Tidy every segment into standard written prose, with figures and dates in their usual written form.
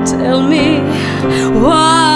Tell me why.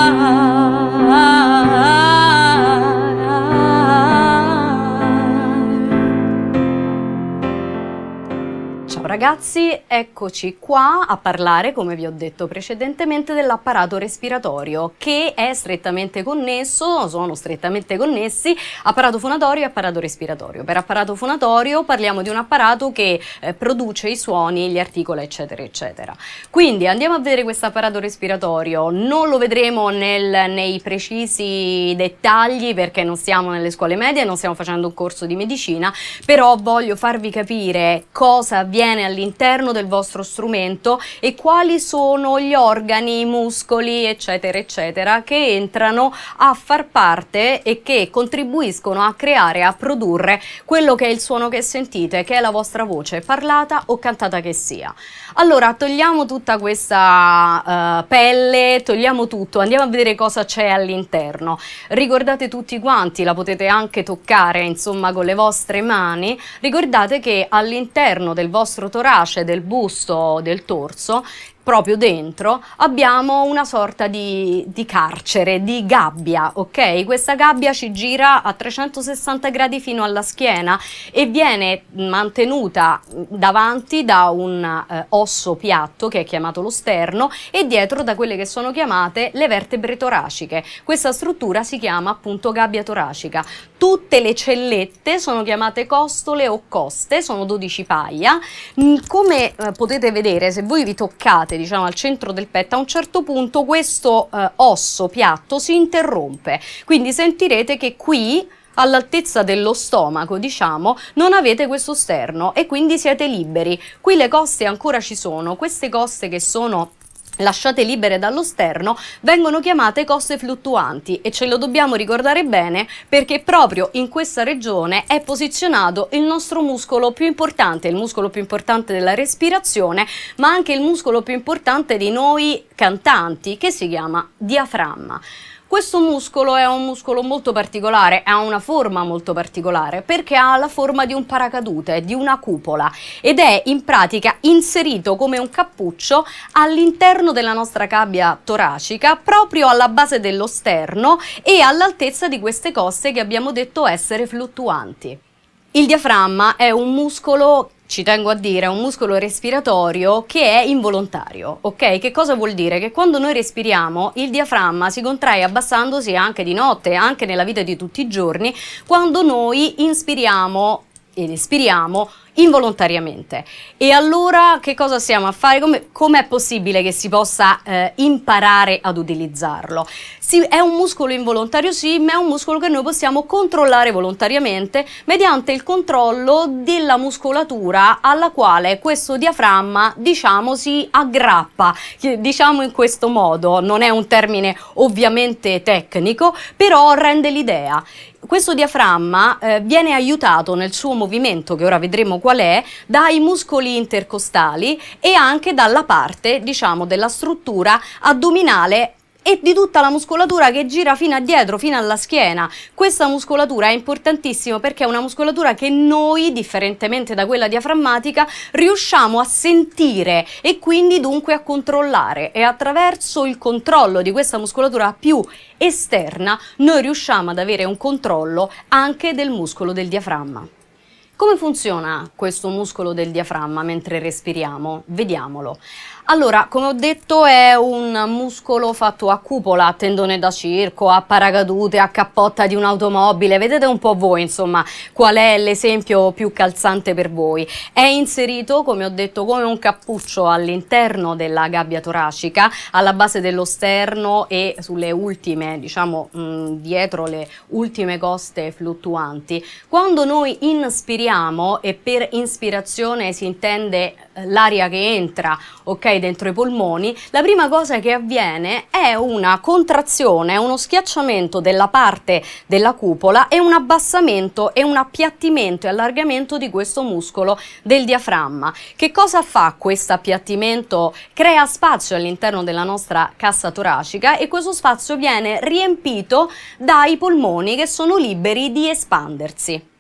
Ciao ragazzi, eccoci qua a parlare, come vi ho detto precedentemente, dell'apparato respiratorio, che è strettamente connesso, sono strettamente connessi, apparato fonatorio e apparato respiratorio. Per apparato fonatorio parliamo di un apparato che produce i suoni, gli articola, eccetera, eccetera. Quindi andiamo a vedere questo apparato respiratorio, non lo vedremo nei precisi dettagli perché non stiamo nelle scuole medie, non stiamo facendo un corso di medicina, però voglio farvi capire cosa avviene all'interno del vostro strumento e quali sono gli organi, i muscoli, eccetera, eccetera, che entrano a far parte e che contribuiscono a creare, a produrre quello che è il suono che sentite, che è la vostra voce, parlata o cantata che sia. Allora, togliamo tutta questa pelle, togliamo tutto, andiamo a vedere cosa c'è all'interno. Ricordate tutti quanti, la potete anche toccare, insomma, con le vostre mani. Ricordate che all'interno del vostro torace, del busto, del torso, proprio dentro abbiamo una sorta di carcere, di gabbia, ok? Questa gabbia ci gira a 360 gradi fino alla schiena e viene mantenuta davanti da un osso piatto che è chiamato lo sterno e dietro da quelle che sono chiamate le vertebre toraciche. Questa struttura si chiama appunto gabbia toracica. Tutte le cellette sono chiamate costole o coste, sono 12 paia. Come potete vedere, se voi vi toccate diciamo al centro del petto, a un certo punto questo osso piatto si interrompe, quindi sentirete che qui all'altezza dello stomaco, diciamo, non avete questo sterno e quindi siete liberi. Qui le coste ancora ci sono, queste coste che sono lasciate libere dallo sterno vengono chiamate coste fluttuanti e ce lo dobbiamo ricordare bene perché proprio in questa regione è posizionato il nostro muscolo più importante, il muscolo più importante della respirazione, ma anche il muscolo più importante di noi cantanti, che si chiama diaframma. Questo muscolo è un muscolo molto particolare, ha una forma molto particolare perché ha la forma di un paracadute, di una cupola ed è in pratica inserito come un cappuccio all'interno della nostra gabbia toracica, proprio alla base dello sterno e all'altezza di queste coste che abbiamo detto essere fluttuanti. Il diaframma è un muscolo, ci tengo a dire, è un muscolo respiratorio che è involontario, ok? Che cosa vuol dire? Che quando noi respiriamo il diaframma si contrae abbassandosi anche di notte, anche nella vita di tutti i giorni, quando noi inspiriamo ed espiriamo involontariamente. E allora che cosa stiamo a fare? Come è possibile che si possa imparare ad utilizzarlo? È un muscolo involontario sì, ma è un muscolo che noi possiamo controllare volontariamente mediante il controllo della muscolatura alla quale questo diaframma, diciamo, si aggrappa, diciamo in questo modo, non è un termine ovviamente tecnico, però rende l'idea. Questo diaframma viene aiutato nel suo movimento, che ora vedremo qual è, dai muscoli intercostali e anche dalla parte, diciamo, della struttura addominale e di tutta la muscolatura che gira fino a dietro, fino alla schiena. Questa muscolatura è importantissima perché è una muscolatura che noi, differentemente da quella diaframmatica, riusciamo a sentire e quindi dunque a controllare, e attraverso il controllo di questa muscolatura più esterna noi riusciamo ad avere un controllo anche del muscolo del diaframma. Come funziona questo muscolo del diaframma mentre respiriamo? Vediamolo. Allora, come ho detto, è un muscolo fatto a cupola, a tendone da circo, a paracadute, a cappotta di un'automobile. Vedete un po' voi, insomma, qual è l'esempio più calzante per voi. È inserito, come ho detto, come un cappuccio all'interno della gabbia toracica, alla base dello sterno e sulle ultime, diciamo, dietro le ultime coste fluttuanti. Quando noi inspiriamo inspiriamo, e per inspirazione si intende l'aria che entra, ok, dentro i polmoni, la prima cosa che avviene è una contrazione, uno schiacciamento della parte della cupola e un abbassamento e un appiattimento e allargamento di questo muscolo del diaframma. Che cosa fa questo appiattimento? Crea spazio all'interno della nostra cassa toracica e questo spazio viene riempito dai polmoni che sono liberi di espandersi.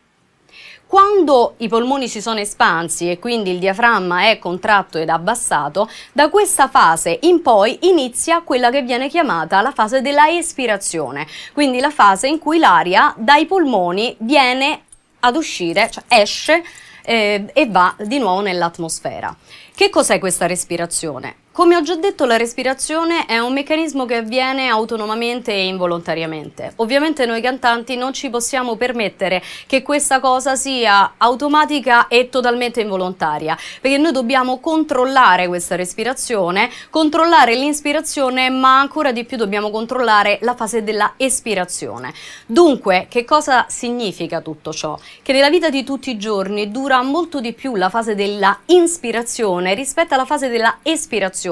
Quando i polmoni si sono espansi e quindi il diaframma è contratto ed abbassato, da questa fase in poi inizia quella che viene chiamata la fase della espirazione, quindi la fase in cui l'aria dai polmoni viene ad uscire, cioè esce e va di nuovo nell'atmosfera. Che cos'è questa respirazione? Come ho già detto, la respirazione è un meccanismo che avviene autonomamente e involontariamente. Ovviamente noi cantanti non ci possiamo permettere che questa cosa sia automatica e totalmente involontaria, perché noi dobbiamo controllare questa respirazione, controllare l'inspirazione, ma ancora di più dobbiamo controllare la fase della espirazione. Dunque, che cosa significa tutto ciò? Che nella vita di tutti i giorni dura molto di più la fase della inspirazione rispetto alla fase della espirazione,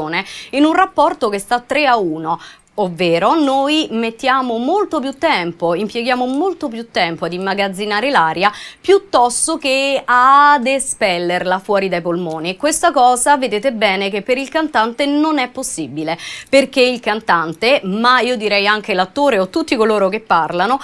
in un rapporto che sta 3-1, ovvero noi mettiamo molto più tempo, impieghiamo molto più tempo ad immagazzinare l'aria piuttosto che ad espellerla fuori dai polmoni. E questa cosa vedete bene che per il cantante non è possibile, perché il cantante, ma io direi anche l'attore o tutti coloro che parlano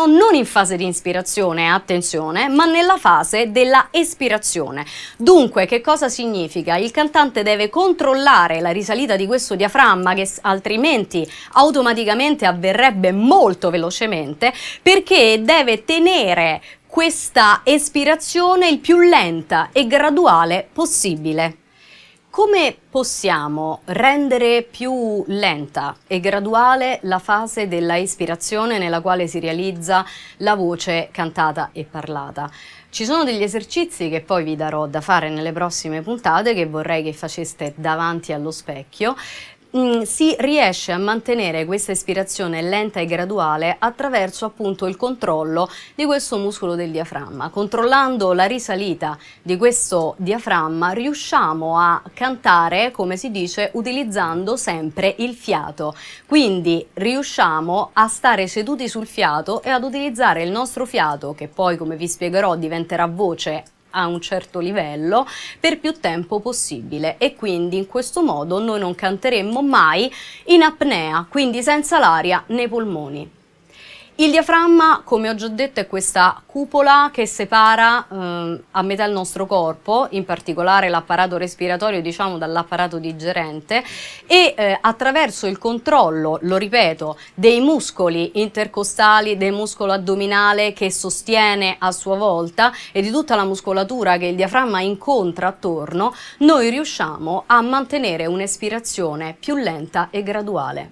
non in fase di ispirazione, attenzione, ma nella fase della espirazione. Dunque, che cosa significa? Il cantante deve controllare la risalita di questo diaframma, che altrimenti automaticamente avverrebbe molto velocemente, perché deve tenere questa espirazione il più lenta e graduale possibile. Come possiamo rendere più lenta e graduale la fase della espirazione nella quale si realizza la voce cantata e parlata? Ci sono degli esercizi che poi vi darò da fare nelle prossime puntate, che vorrei che faceste davanti allo specchio. Si riesce a mantenere questa espirazione lenta e graduale attraverso appunto il controllo di questo muscolo del diaframma. Controllando la risalita di questo diaframma riusciamo a cantare, come si dice, utilizzando sempre il fiato. Quindi riusciamo a stare seduti sul fiato e ad utilizzare il nostro fiato, che poi, come vi spiegherò, diventerà voce a un certo livello, per più tempo possibile, e quindi in questo modo noi non canteremmo mai in apnea, quindi senza l'aria nei polmoni. Il diaframma, come ho già detto, è questa cupola che separa a metà il nostro corpo, in particolare l'apparato respiratorio, diciamo, dall'apparato digerente, e attraverso il controllo, lo ripeto, dei muscoli intercostali, del muscolo addominale che sostiene a sua volta e di tutta la muscolatura che il diaframma incontra attorno, noi riusciamo a mantenere un'espirazione più lenta e graduale.